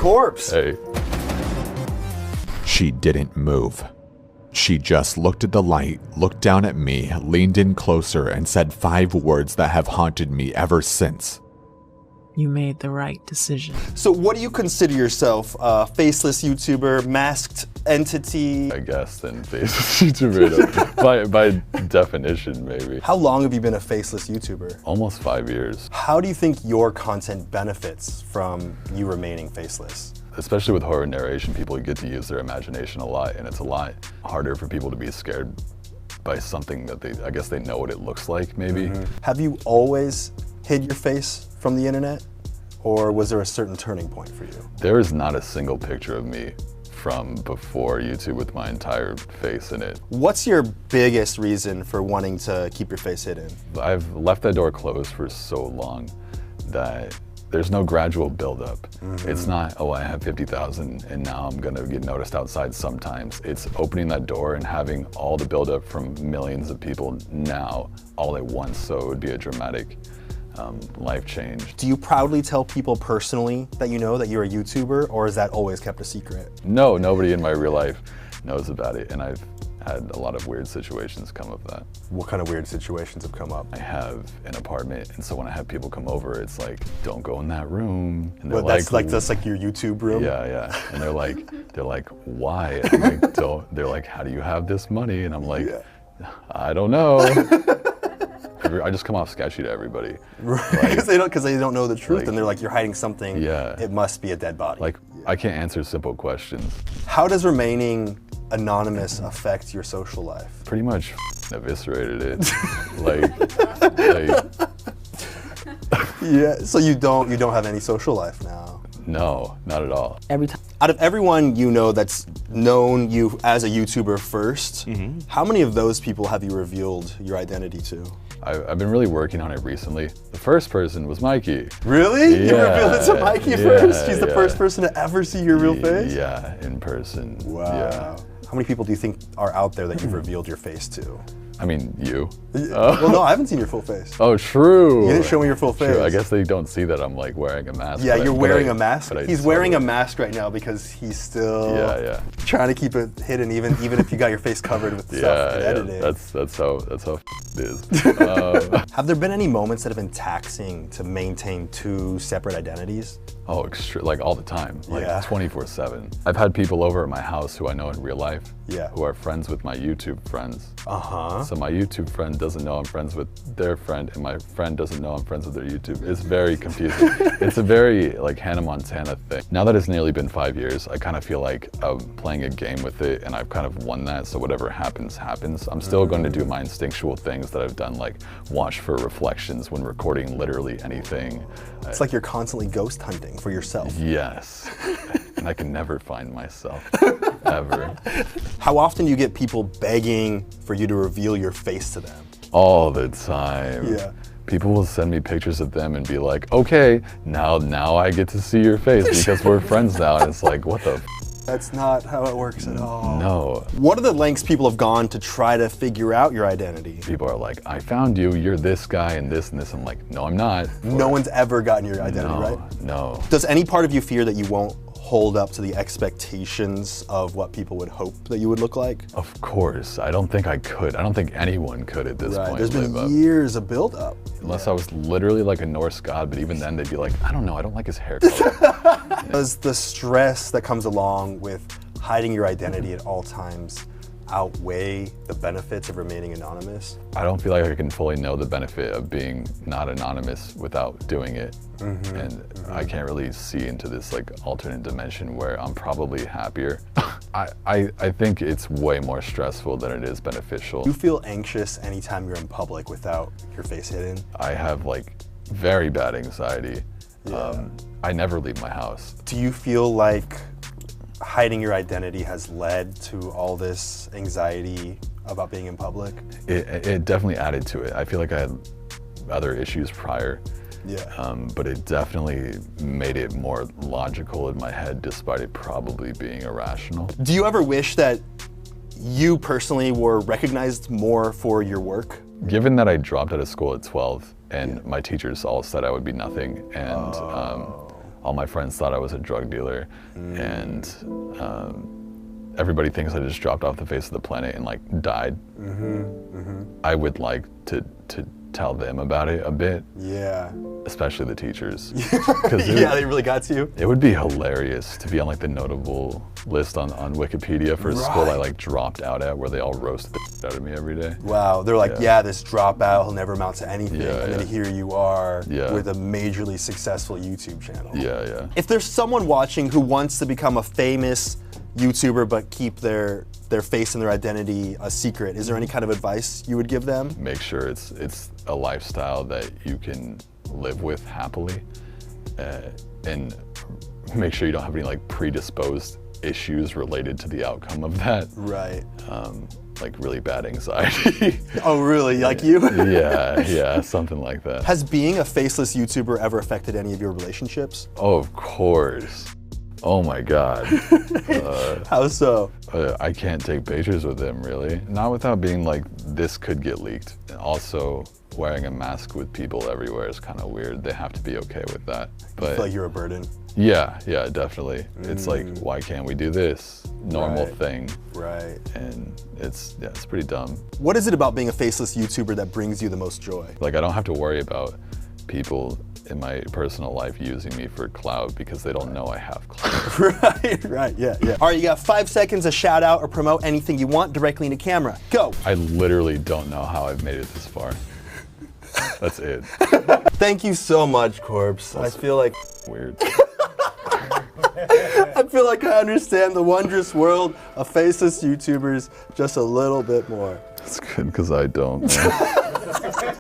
corpse. Hey. She didn't move. She just looked at the light, looked down at me, leaned in closer, and said 5 words that have haunted me ever since. You made the right decision. So what do you consider yourself? Faceless YouTuber, masked entity? I guess then faceless YouTuber, by definition, maybe. How long have you been a faceless YouTuber? Almost 5 years. How do you think your content benefits from you remaining faceless? Especially with horror narration, people get to use their imagination a lot, and it's a lot harder for people to be scared by something that I guess they know what it looks like, maybe. Have you always hid your face from the internet, or was there a certain turning point for you? There is not a single picture of me from before YouTube with my entire face in it. What's your biggest reason for wanting to keep your face hidden? I've left that door closed for so long that there's no gradual buildup. It's not, oh, I have 50,000 and now I'm gonna get noticed outside sometimes. It's opening that door and having all the buildup from millions of people now all at once, so it would be a dramatic life change. Do you proudly tell people personally that you know that you're a YouTuber, or is that always kept a secret? No, nobody in my real life knows about it, and I've had a lot of weird situations come of that. What kind of weird situations have come up? I have an apartment, and so when I have people come over, it's like, don't go in that room. And Well, that's like your YouTube room? Yeah. And they're like, why? And I'm like, they're like, how do you have this money? And I'm like, I don't know. I just come off sketchy to everybody. Right, because they don't know the truth, and they're like, you're hiding something. Yeah. It must be a dead body. Like, I can't answer simple questions. How does remaining anonymous affect your social life? Pretty much eviscerated it. Yeah. So you don't have any social life now? No, not at all. Every time. Out of everyone you know that's known you as a YouTuber first, how many of those people have you revealed your identity to? I've been really working on it recently. The first person was Mikey. Really? Yeah, You revealed it to Mikey first? She's the first person to ever see your real face? Yeah, in person. Wow. Yeah. How many people do you think are out there that you've revealed your face to? I mean, you. Well, no, I haven't seen your full face. Oh, true. You didn't show me your full face. True. I guess they don't see that I'm like wearing a mask. Yeah, you're wearing a mask. He's wearing a totally- mask right now because he's still Yeah. trying to keep it hidden, even if you got your face covered with stuff and editing. That's how it is. Have there been any moments that have been taxing to maintain 2 separate identities? Oh, like all the time, like Yeah. 24/7. I've had people over at my house who I know in real life, Yeah. who are friends with my YouTube friends. Uh-huh. So my YouTube friend doesn't know I'm friends with their friend, and my friend doesn't know I'm friends with their YouTube. It's very confusing. It's a very like Hannah Montana thing. Now that it's nearly been 5 years, I kind of feel like I'm playing a game with it, and I've kind of won that. So whatever happens, happens. I'm still going to do my instinctual things that I've done, like watch for reflections when recording literally anything. It's like you're constantly ghost hunting for yourself. Yes. And I can never find myself, ever. How often do you get people begging for you to reveal your face to them? All the time. Yeah. People will send me pictures of them and be like, okay, now I get to see your face because we're friends now. And it's like, what the f? That's not how it works at all. No. What are the lengths people have gone to try to figure out your identity? People are like, I found you, you're this guy and this and this. I'm like, no, I'm not. No one's ever gotten your identity, right? No. Does any part of you fear that you won't hold up to the expectations of what people would hope that you would look like? Of course. I don't think I could. I don't think anyone could at this point. There's been live up. years of build-up. Unless I was literally like a Norse god, but even then they'd be like, I don't know, I don't like his hair color. Does the stress that comes along with hiding your identity at all times outweigh the benefits of remaining anonymous? I don't feel like I can fully know the benefit of being not anonymous without doing it. I can't really see into this like alternate dimension where I'm probably happier. I think it's way more stressful than it is beneficial. Do you feel anxious anytime you're in public without your face hidden? I have like very bad anxiety. I never leave my house. Do you feel like hiding your identity has led to all this anxiety about being in public? It definitely added to it. I feel like I had other issues prior. But it definitely made it more logical in my head, despite it probably being irrational. Do you ever wish that you personally were recognized more for your work? Given that I dropped out of school at 12 and my teachers all said I would be nothing, and all my friends thought I was a drug dealer, and everybody thinks I just dropped off the face of the planet and like died. I would like to tell them about it a bit. Yeah. Especially the teachers. Yeah, they really got to you? It would be hilarious to be on like the notable list on Wikipedia for a school I like dropped out at, where they all roasted the shit out of me every day. Wow, they're like, yeah, this dropout, he'll never amount to anything. Yeah, and then yeah. here you are Yeah. with a majorly successful YouTube channel. Yeah. If there's someone watching who wants to become a famous YouTuber but keep their face and their identity a secret, is there any kind of advice you would give them? Make sure it's a lifestyle that you can live with happily, and make sure you don't have any like predisposed issues related to the outcome of that. Right. Like really bad anxiety. Oh, really? Like you? Yeah, something like that. Has being a faceless YouTuber ever affected any of your relationships? Oh, of course. Oh my God. How so? I can't take pictures with them, really. Not without being like, this could get leaked. And also, wearing a mask with people everywhere is kind of weird. They have to be okay with that. But I feel like you're a burden. yeah, definitely. It's like, why can't we do this normal thing? Right. And it's pretty dumb. What is it about being a faceless YouTuber that brings you the most joy? Like, I don't have to worry about people in my personal life using me for clout because they don't know I have clout. Right, yeah. All right, you got 5 seconds to shout out or promote anything you want directly into camera. Go. I literally don't know how I've made it this far. That's it. Thank you so much, Corpse. I feel like Weird. I feel like I understand the wondrous world of faceless YouTubers just a little bit more. It's good because I don't, man.